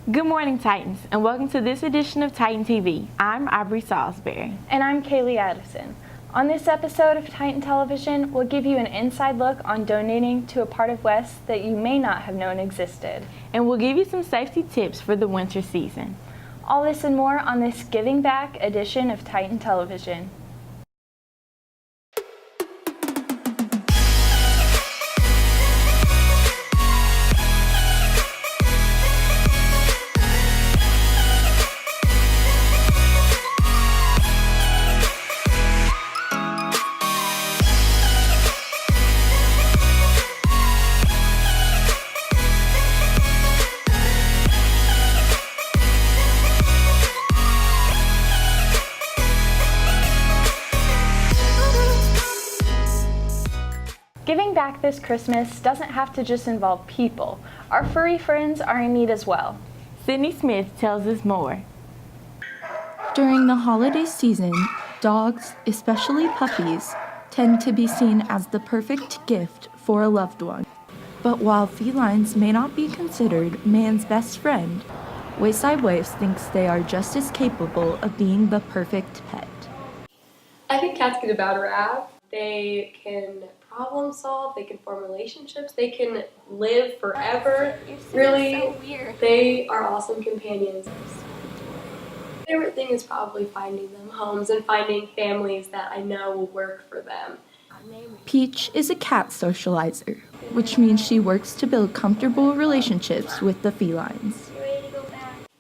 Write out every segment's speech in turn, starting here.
Good morning, Titans, and welcome to this edition of Titan TV. I'm Aubrey Salisbury. And I'm Kaylee Addison. On this episode of Titan Television, we'll give you an inside look on donating to a part of West that you may not have known existed. And we'll give you some safety tips for the winter season. All this and more on this Giving Back edition of Titan Television. Giving back this Christmas doesn't have to just involve people. Our furry friends are in need as well. Sydney Smith tells us more. During the holiday season, dogs, especially puppies, tend to be seen as the perfect gift for a loved one. But while felines may not be considered man's best friend, Wayside Waifs thinks they are just as capable of being the perfect pet. I think cats get a bad rap. They can problem solve, they can form relationships, they can live forever. Really, so weird. They are awesome companions. My favorite thing is probably finding them homes and finding families that I know will work for them. Peach is a cat socializer, which means she works to build comfortable relationships with the felines.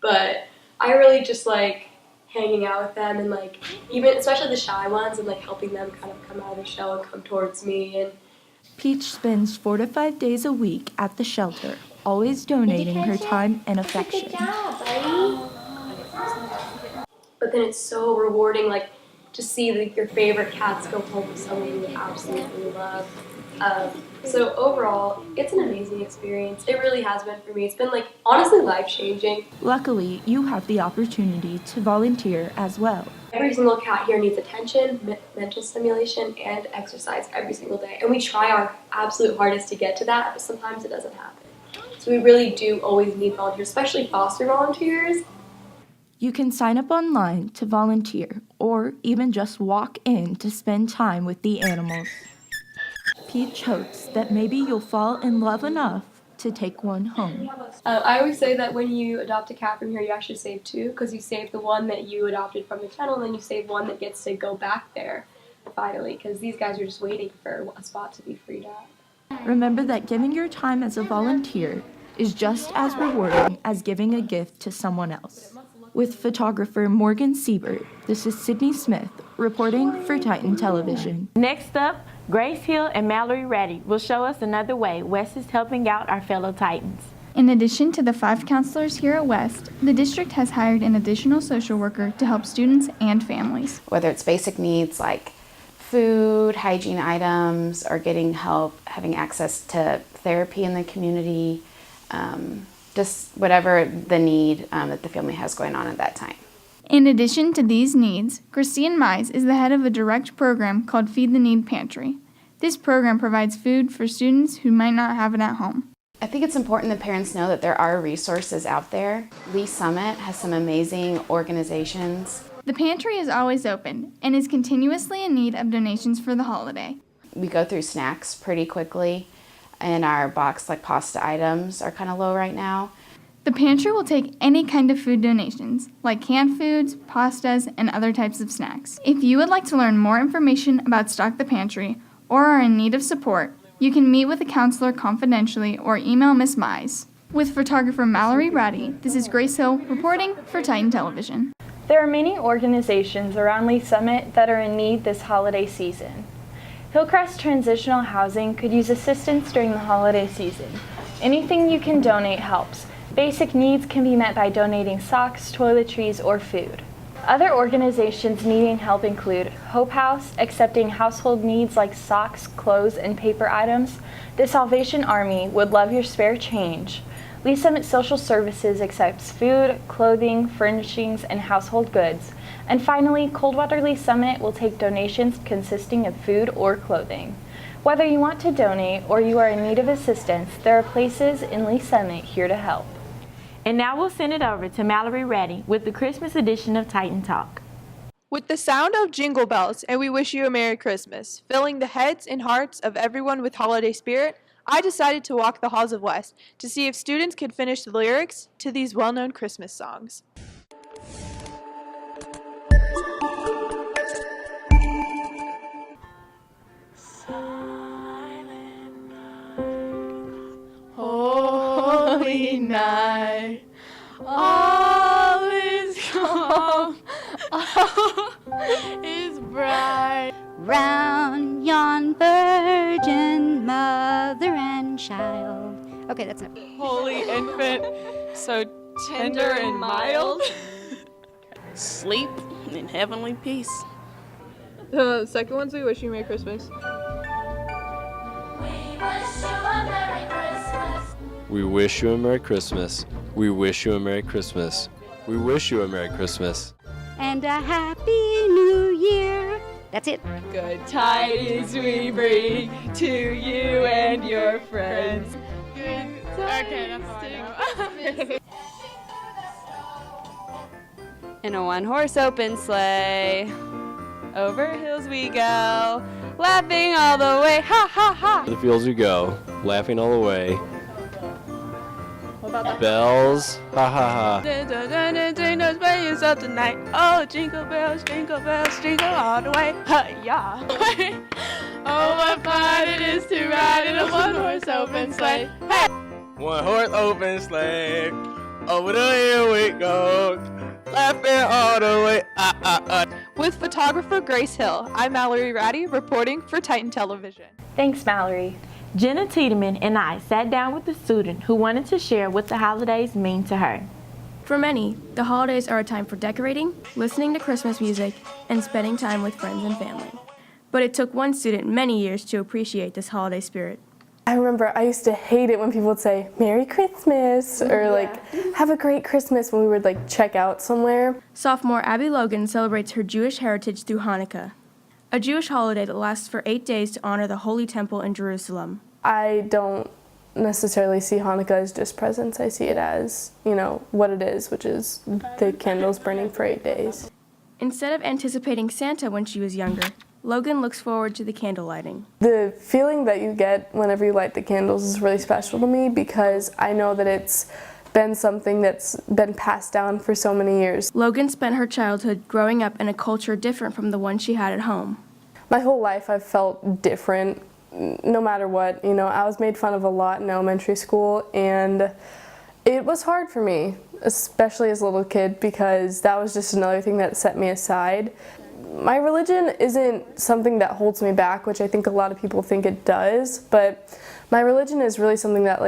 But I really just like hanging out with them and like even especially the shy ones and like helping them kind of come out of their shell and come towards me. And Peach spends 4 to 5 days a week at the shelter, always donating her time and affection. Good job, buddy. But then it's so rewarding, like to see like your favorite cats go home with someone you absolutely love. So overall, it's an amazing experience. It really has been for me. It's been like honestly life-changing. Luckily, you have the opportunity to volunteer as well. Every single cat here needs attention, mental stimulation, and exercise every single day. And we try our absolute hardest to get to that, but sometimes it doesn't happen. So we really do always need volunteers, especially foster volunteers. You can sign up online to volunteer or even just walk in to spend time with the animals. Peach hopes that maybe you'll fall in love enough to take one home. I always say that when you adopt a cat from here, you actually save 2, because you save the one that you adopted from the kennel, and then you save one that gets to go back there finally, because these guys are just waiting for a spot to be freed up. Remember that giving your time as a volunteer is just as rewarding as giving a gift to someone else. With photographer Morgan Siebert, this is Sydney Smith reporting for Titan Television. Next up, Grace Hill and Mallory Ratty will show us another way West is helping out our fellow Titans. In addition to the 5 counselors here at West, the district has hired an additional social worker to help students and families. Whether it's basic needs like food, hygiene items, or getting help, having access to therapy in the community, just whatever the need that the family has going on at that time. In addition to these needs, Christine Mize is the head of a direct program called Feed the Need Pantry. This program provides food for students who might not have it at home. I think it's important that parents know that there are resources out there. Lee Summit has some amazing organizations. The pantry is always open and is continuously in need of donations for the holiday. We go through snacks pretty quickly, and our box like pasta items are kind of low right now. The pantry will take any kind of food donations, like canned foods, pastas, and other types of snacks. If you would like to learn more information about Stock the Pantry or are in need of support, you can meet with a counselor confidentially or email Ms. Mize. With photographer Mallory Ratty, this is Grace Hill reporting for Titan Television. There are many organizations around Lee Summit that are in need this holiday season. Hillcrest Transitional Housing could use assistance during the holiday season. Anything you can donate helps. Basic needs can be met by donating socks, toiletries, or food. Other organizations needing help include Hope House, accepting household needs like socks, clothes, and paper items. The Salvation Army would love your spare change. Lee Summit Social Services accepts food, clothing, furnishings, and household goods. And finally, Coldwater Lee Summit will take donations consisting of food or clothing. Whether you want to donate or you are in need of assistance, there are places in Lee Summit here to help. And now we'll send it over to Mallory Reddy with the Christmas edition of Titan Talk. With the sound of jingle bells, and we wish you a Merry Christmas, filling the heads and hearts of everyone with holiday spirit, I decided to walk the halls of West to see if students could finish the lyrics to these well-known Christmas songs. Holy night, all is calm, all is bright. Round yon virgin mother and child. Okay, that's it. Holy infant, so tender and mild. Sleep in heavenly peace. The second one's We Wish You a Merry Christmas. We wish you a Merry Christmas. We wish you a Merry Christmas. We wish you a Merry Christmas. And a Happy New Year. That's it. Good tidings we bring to you and your friends. Okay, that's all I know. In a one-horse open sleigh, over hills we go, laughing all the way, ha ha ha! To the fields we go, laughing all the way. Bells, ha ha ha. Jingle bells up tonight. Oh, jingle bells, jingle all the way. Ha yeah. Oh, what fun it is to ride in a one-horse open sleigh. Hey! One horse open sleigh, over the hill we go, laughing all the way. Ah, ah, ah. With photographer Grace Hill, I'm Mallory Ratty reporting for Titan Television. Thanks, Mallory. Jenna Tiedemann and I sat down with a student who wanted to share what the holidays mean to her. For many, the holidays are a time for decorating, listening to Christmas music, and spending time with friends and family. But it took one student many years to appreciate this holiday spirit. I remember I used to hate it when people would say, Merry Christmas, or like, have a great Christmas when we would like check out somewhere. Sophomore Abby Logan celebrates her Jewish heritage through Hanukkah, a Jewish holiday that lasts for 8 days to honor the Holy Temple in Jerusalem. I don't necessarily see Hanukkah as just presents. I see it as, what it is, which is the candles burning for 8 days. Instead of anticipating Santa when she was younger, Logan looks forward to the candle lighting. The feeling that you get whenever you light the candles is really special to me because I know that it's been something that's been passed down for so many years. Logan spent her childhood growing up in a culture different from the one she had at home. My whole life I've felt different no matter what. I was made fun of a lot in elementary school and it was hard for me, especially as a little kid, because that was just another thing that set me aside. My religion isn't something that holds me back, which I think a lot of people think it does, but my religion is really something that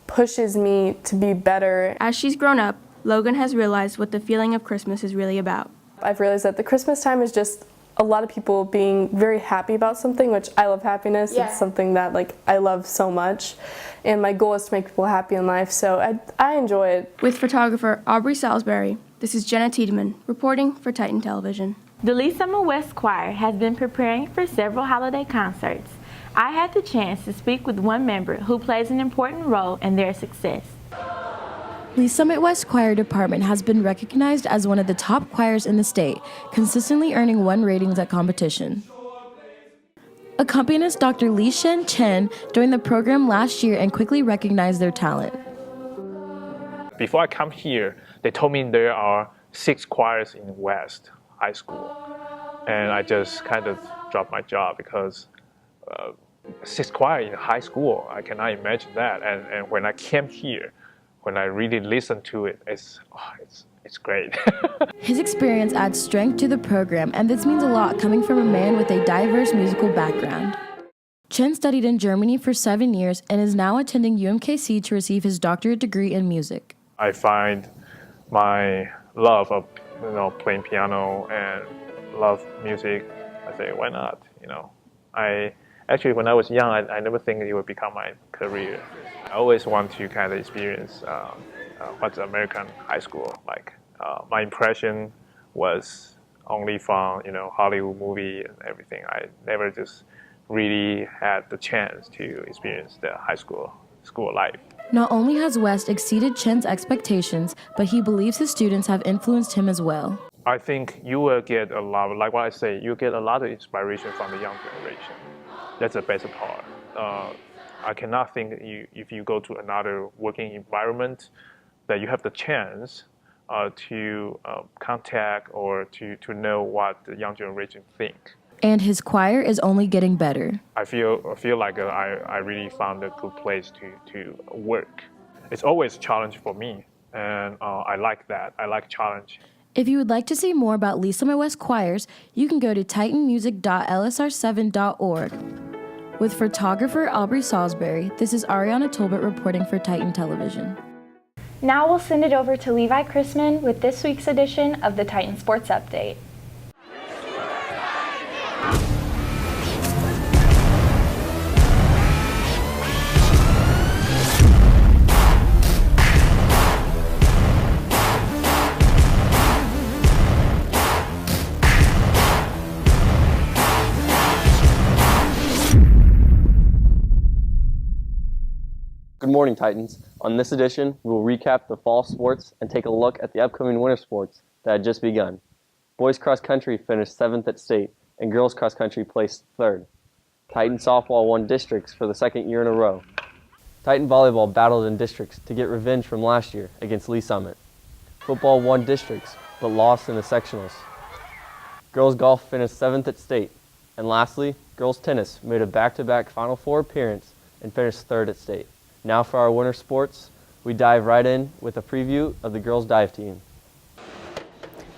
pushes me to be better. As she's grown up, Logan has realized what the feeling of Christmas is really about. I've realized that the Christmas time is just a lot of people being very happy about something, which I love happiness. Yeah. It's something that I love so much, and my goal is to make people happy in life, so I enjoy it. With photographer Aubrey Salisbury, this is Jenna Tiedemann reporting for Titan Television. The Lee Summit West Choir has been preparing for several holiday concerts. I had the chance to speak with one member who plays an important role in their success. Lee Summit West Choir Department has been recognized as one of the top choirs in the state, consistently earning 1 ratings at competition. Accompanist Dr. Lee Shen Chen joined the program last year and quickly recognized their talent. Before I come here, they told me there are 6 choirs in West High School, and I just kind of dropped my job because 6 choir in high school, I cannot imagine that. And when I came here, when I really listened to it, it's great. His experience adds strength to the program, and this means a lot coming from a man with a diverse musical background. Chen studied in Germany for 7 years and is now attending UMKC to receive his doctorate degree in music. I find my love of playing piano and love music. I say, why not? Actually, when I was young, I never think it would become my career. I always want to kind of experience what's American high school like. My impression was only from Hollywood movie and everything. I never just really had the chance to experience the high school life. Not only has West exceeded Chen's expectations, but he believes his students have influenced him as well. I think you will get a lot, like what I say, you get a lot of inspiration from the young generation. That's the best part. I cannot think if you go to another working environment that you have the chance to contact or to know what the young generation think. And his choir is only getting better. I feel like I really found a good place to work. It's always a challenge for me, and I like that. I like challenge. If you would like to see more about Lee Summit West choirs, you can go to titanmusic.lsr7.org. With photographer Aubrey Salisbury, this is Ariana Tolbert reporting for Titan Television. Now we'll send it over to Levi Chrisman with this week's edition of the Titan Sports Update. Good morning, Titans. On this edition, we will recap the fall sports and take a look at the upcoming winter sports that had just begun. Boys cross country finished 7th at state, and girls cross country placed 3rd. Titan softball won districts for the 2nd year in a row. Titan volleyball battled in districts to get revenge from last year against Lee Summit. Football won districts, but lost in the sectionals. Girls golf finished 7th at state. And lastly, girls tennis made a back-to-back Final Four appearance and finished 3rd at state. Now for our winter sports, we dive right in with a preview of the girls dive team.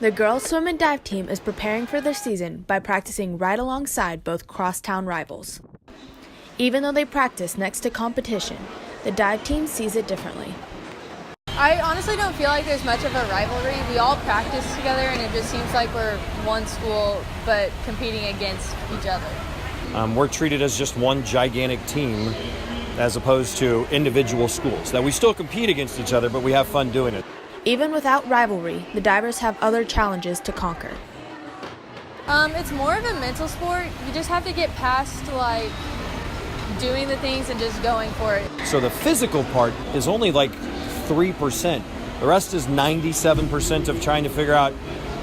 The girls swim and dive team is preparing for their season by practicing right alongside both crosstown rivals. Even though they practice next to competition, the dive team sees it differently. I honestly don't feel like there's much of a rivalry. We all practice together and it just seems like we're one school but competing against each other. We're treated as just one gigantic team as opposed to individual schools. That we still compete against each other, but we have fun doing it. Even without rivalry, the divers have other challenges to conquer. It's more of a mental sport. You just have to get past like doing the things and just going for it. So the physical part is only like 3%. The rest is 97% of trying to figure out,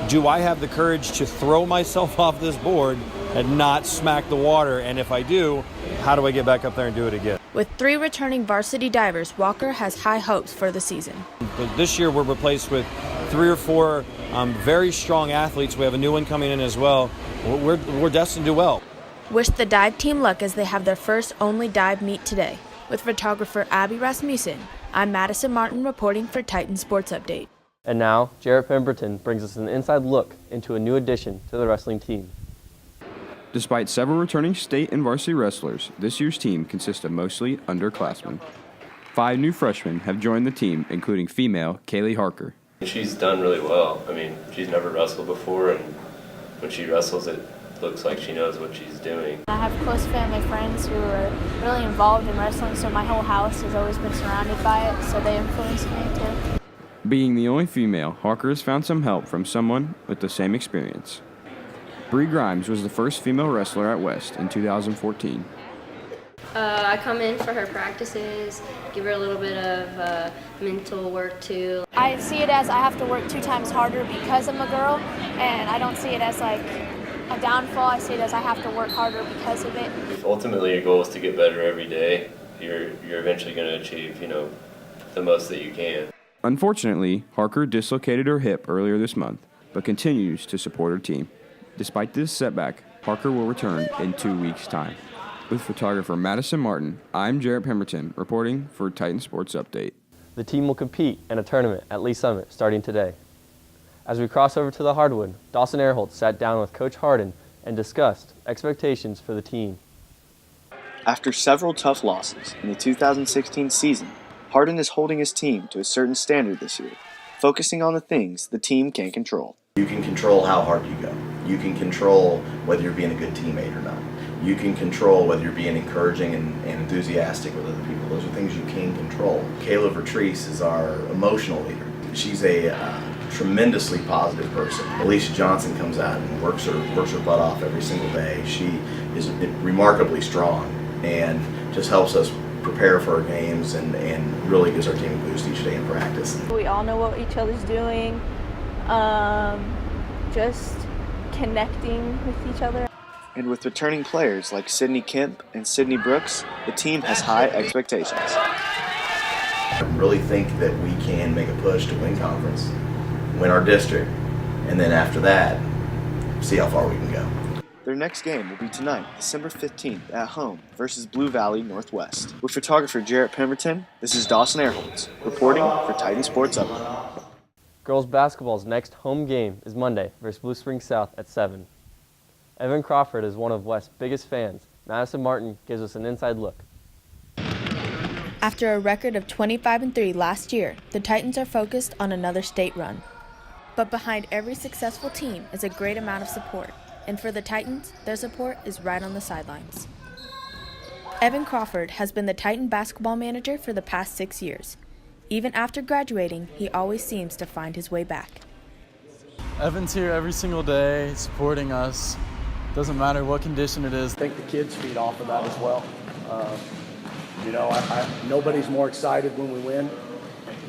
do I have the courage to throw myself off this board and not smack the water? And if I do, how do I get back up there and do it again? With 3 returning varsity divers, Walker has high hopes for the season. But this year we're replaced with 3 or 4 very strong athletes. We have a new one coming in as well. We're destined to do well. Wish the dive team luck as they have their first only dive meet today. With photographer Abby Rasmussen, I'm Madison Martin reporting for Titan Sports Update. And now, Jarrett Pemberton brings us an inside look into a new addition to the wrestling team. Despite several returning state and varsity wrestlers, this year's team consists of mostly underclassmen. 5 new freshmen have joined the team, including female Kaylee Harker. She's done really well. I mean, she's never wrestled before, and when she wrestles, it looks like she knows what she's doing. I have close family friends who are really involved in wrestling, so my whole house has always been surrounded by it, so they influenced me too. Being the only female, Harker has found some help from someone with the same experience. Bree Grimes was the first female wrestler at West in 2014. I come in for her practices, give her a little bit of mental work too. I see it as I have to work 2 times harder because I'm a girl, and I don't see it as like a downfall. I see it as I have to work harder because of it. Ultimately, your goal is to get better every day. You're eventually going to achieve, the most that you can. Unfortunately, Harker dislocated her hip earlier this month, but continues to support her team. Despite this setback, Harker will return in 2 weeks' time. With photographer Madison Martin, I'm Jarrett Pemberton reporting for Titan Sports Update. The team will compete in a tournament at Lee Summit starting today. As we cross over to the hardwood, Dawson Airholtz sat down with Coach Harden and discussed expectations for the team. After several tough losses in the 2016 season, Harden is holding his team to a certain standard this year, focusing on the things the team can control. You can control how hard you go. You can control whether you're being a good teammate or not. You can control whether you're being encouraging and enthusiastic with other people. Those are things you can control. Kayla Vertreese is our emotional leader. She's a tremendously positive person. Alicia Johnson comes out and works her butt off every single day. She is remarkably strong and just helps us prepare for our games and really gives our team a boost each day in practice. We all know what each other's doing, just connecting with each other. And with returning players like Sydney Kemp and Sydney Brooks, the team has high expectations. I really think that we can make a push to win conference, win our district, and then after that, see how far we can go. Their next game will be tonight, December 15th, at home versus Blue Valley Northwest. With photographer Jarrett Pemberton, this is Dawson Airholtz, reporting for Titan Sports Update. Girls basketball's next home game is Monday versus Blue Springs South at 7. Evan Crawford is one of West's biggest fans. Madison Martin gives us an inside look. After a record of 25-3 last year, the Titans are focused on another state run. But behind every successful team is a great amount of support. And for the Titans, their support is right on the sidelines. Evan Crawford has been the Titan basketball manager for the past 6 years. Even after graduating, he always seems to find his way back. Evan's here every single day supporting us. Doesn't matter what condition it is. I think the kids feed off of that as well. Nobody's more excited when we win.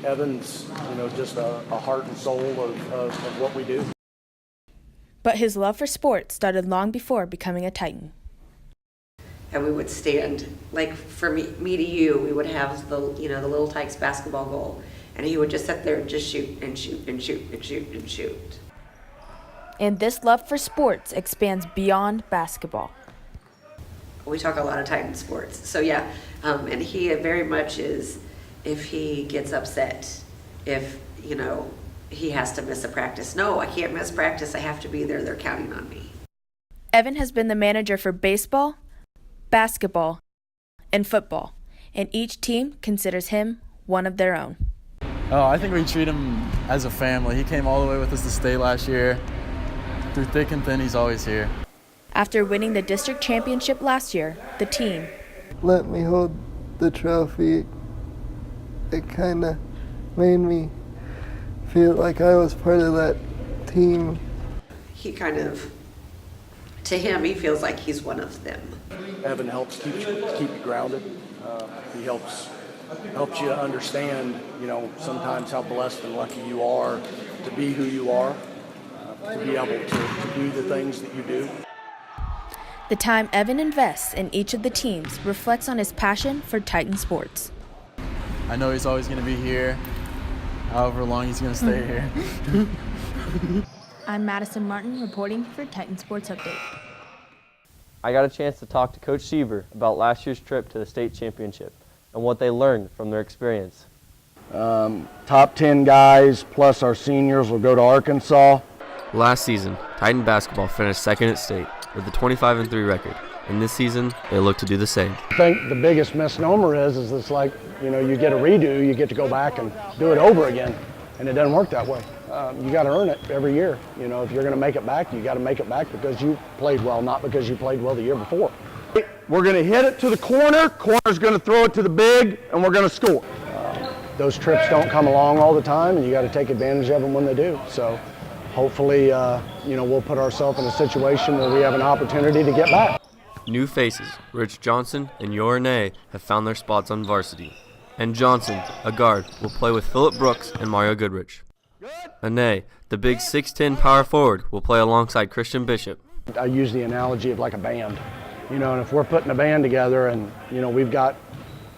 Evan's, just a heart and soul of what we do. But his love for sports started long before becoming a Titan. And we would stand, like for me to you, we would have the Little Tykes basketball goal. And he would just sit there and just shoot and shoot and shoot and shoot and shoot. And this love for sports expands beyond basketball. We talk a lot of Titan sports. So yeah, and he very much is, if he gets upset, if, he has to miss a practice. No, I can't miss practice. I have to be there. They're counting on me. Evan has been the manager for baseball, basketball, and football, and each team considers him one of their own. Oh, I think we treat him as a family. He came all the way with us to state last year. Through thick and thin, he's always here. After winning the district championship last year, the team let me hold the trophy. It kind of made me feel like I was part of that team. He to him, he feels like he's one of them. Evan helps keep you grounded. He helps you to understand, sometimes how blessed and lucky you are to be who you are, to be able to do the things that you do. The time Evan invests in each of the teams reflects on his passion for Titan sports. I know he's always going to be here, however long he's going to stay here. I'm Madison Martin reporting for Titan Sports Update. I got a chance to talk to Coach Seaver about last year's trip to the state championship and what they learned from their experience. Top 10 guys plus our seniors will go to Arkansas. Last season, Titan basketball finished second at state with a 25-3 record, and this season they look to do the same. I think the biggest misnomer is it's like, you get a redo, you get to go back and do it over again, and it doesn't work that way. You got to earn it every year. If you're going to make it back, you got to make it back because you played well, not because you played well the year before. We're going to hit it to the corner's going to throw it to the big, and we're going to score. Those trips don't come along all the time, and you got to take advantage of them when they do. So hopefully, we'll put ourselves in a situation where we have an opportunity to get back. New faces, Rich Johnson and Yorne, have found their spots on varsity. And Johnson, a guard, will play with Phillip Brooks and Mario Goodrich. Ane, the big 6'10" power forward, will play alongside Christian Bishop. I use the analogy of like a band. And if we're putting a band together and, we've got,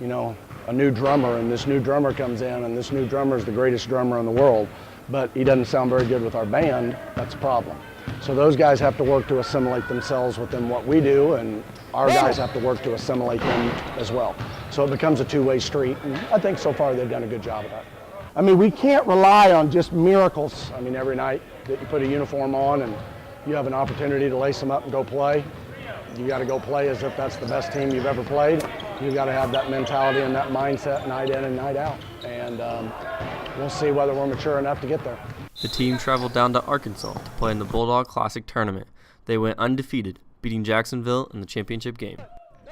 a new drummer, and this new drummer comes in, and this new drummer is the greatest drummer in the world, but he doesn't sound very good with our band, that's a problem. So those guys have to work to assimilate themselves within what we do, and our guys have to work to assimilate them as well. So it becomes a two-way street, and I think so far they've done a good job of that. We can't rely on just miracles. Every night that you put a uniform on and you have an opportunity to lace them up and go play, you got to go play as if that's the best team you've ever played. You've got to have that mentality and that mindset night in and night out. And we'll see whether we're mature enough to get there. The team traveled down to Arkansas to play in the Bulldog Classic tournament. They went undefeated, beating Jacksonville in the championship game.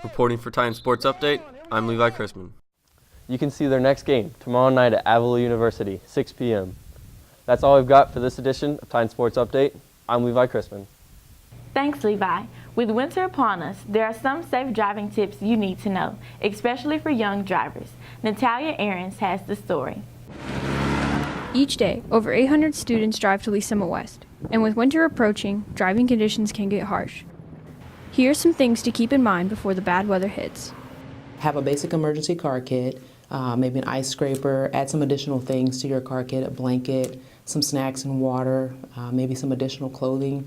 Reporting for Titan Sports Update, I'm Levi Chrisman. You can see their next game tomorrow night at Avila University, 6 p.m. That's all we've got for this edition of Titan Sports Update. I'm Levi Chrisman. Thanks, Levi. With winter upon us, there are some safe driving tips you need to know, especially for young drivers. Natalia Aarons has the story. Each day, over 800 students drive to Lee's Summit West, and with winter approaching, driving conditions can get harsh. Here are some things to keep in mind before the bad weather hits. Have a basic emergency car kit, maybe an ice scraper, add some additional things to your car kit, a blanket, some snacks and water, maybe some additional clothing,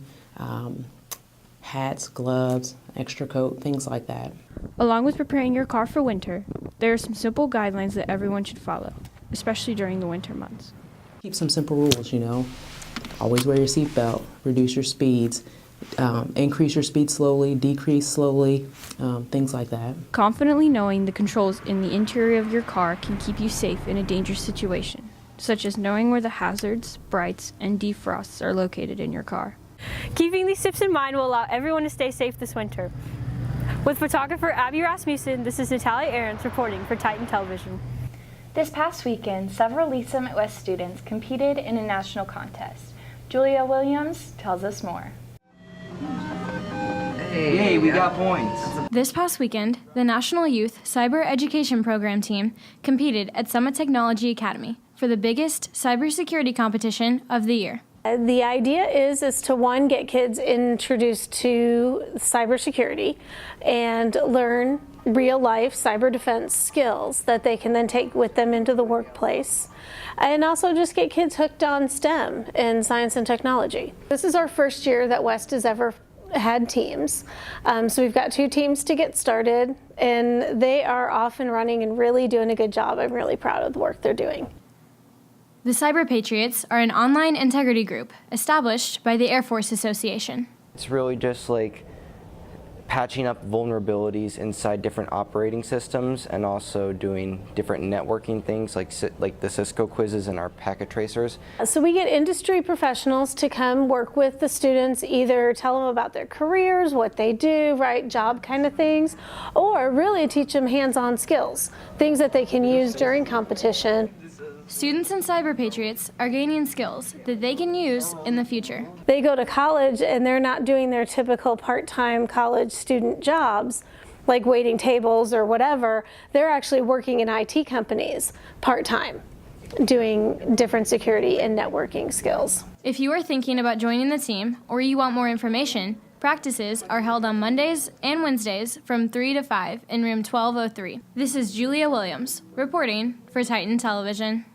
hats, gloves, extra coat, things like that. Along with preparing your car for winter, there are some simple guidelines that everyone should follow, especially during the winter months. Keep some simple rules, you know. Always wear your seatbelt, reduce your speeds, increase your speed slowly, decrease slowly, things like that. Confidently knowing the controls in the interior of your car can keep you safe in a dangerous situation, such as knowing where the hazards, brights, and defrosts are located in your car. Keeping these tips in mind will allow everyone to stay safe this winter. With photographer Abby Rasmussen, this is Natalia Aarons reporting for Titan Television. This past weekend, several Lee's Summit West students competed in a national contest. Julia Williams tells us more. Hey, we got points. This past weekend, the National Youth Cyber Education Program team competed at Summit Technology Academy for the biggest cybersecurity competition of the year. The idea is to, one, get kids introduced to cybersecurity and learn real-life cyber defense skills that they can then take with them into the workplace, and also just get kids hooked on STEM and science and technology. This is our first year that West has ever had teams. So we've got 2 teams to get started, and they are off and running and really doing a good job. I'm really proud of the work they're doing. The Cyber Patriots are an online integrity group established by the Air Force Association. It's really just like patching up vulnerabilities inside different operating systems and also doing different networking things like the Cisco quizzes and our packet tracers. So we get industry professionals to come work with the students, either tell them about their careers, what they do, right, job kind of things, or really teach them hands-on skills, things that they can use during competition. Students in Cyber Patriots are gaining skills that they can use in the future. They go to college and they're not doing their typical part-time college student jobs like waiting tables or whatever. They're actually working in IT companies part-time, doing different security and networking skills. If you are thinking about joining the team or you want more information, practices are held on Mondays and Wednesdays from 3 to 5 in room 1203. This is Julia Williams reporting for Titan Television.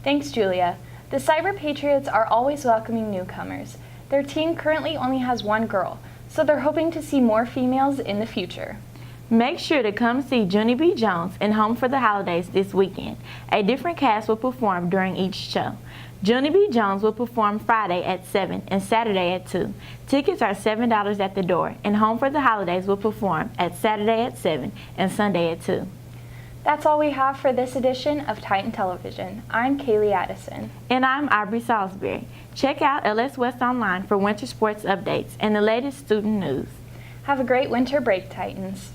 Thanks, Julia. The Cyber Patriots are always welcoming newcomers. Their team currently only has 1 girl, so they're hoping to see more females in the future. Make sure to come see Junie B. Jones in Home for the Holidays this weekend. A different cast will perform during each show. Junie B. Jones will perform Friday at 7 and Saturday at 2. Tickets are $7 at the door, and Home for the Holidays will perform at Saturday at 7 and Sunday at 2. That's all we have for this edition of Titan Television. I'm Kaylee Addison. And I'm Aubrey Salisbury. Check out LS West Online for winter sports updates and the latest student news. Have a great winter break, Titans.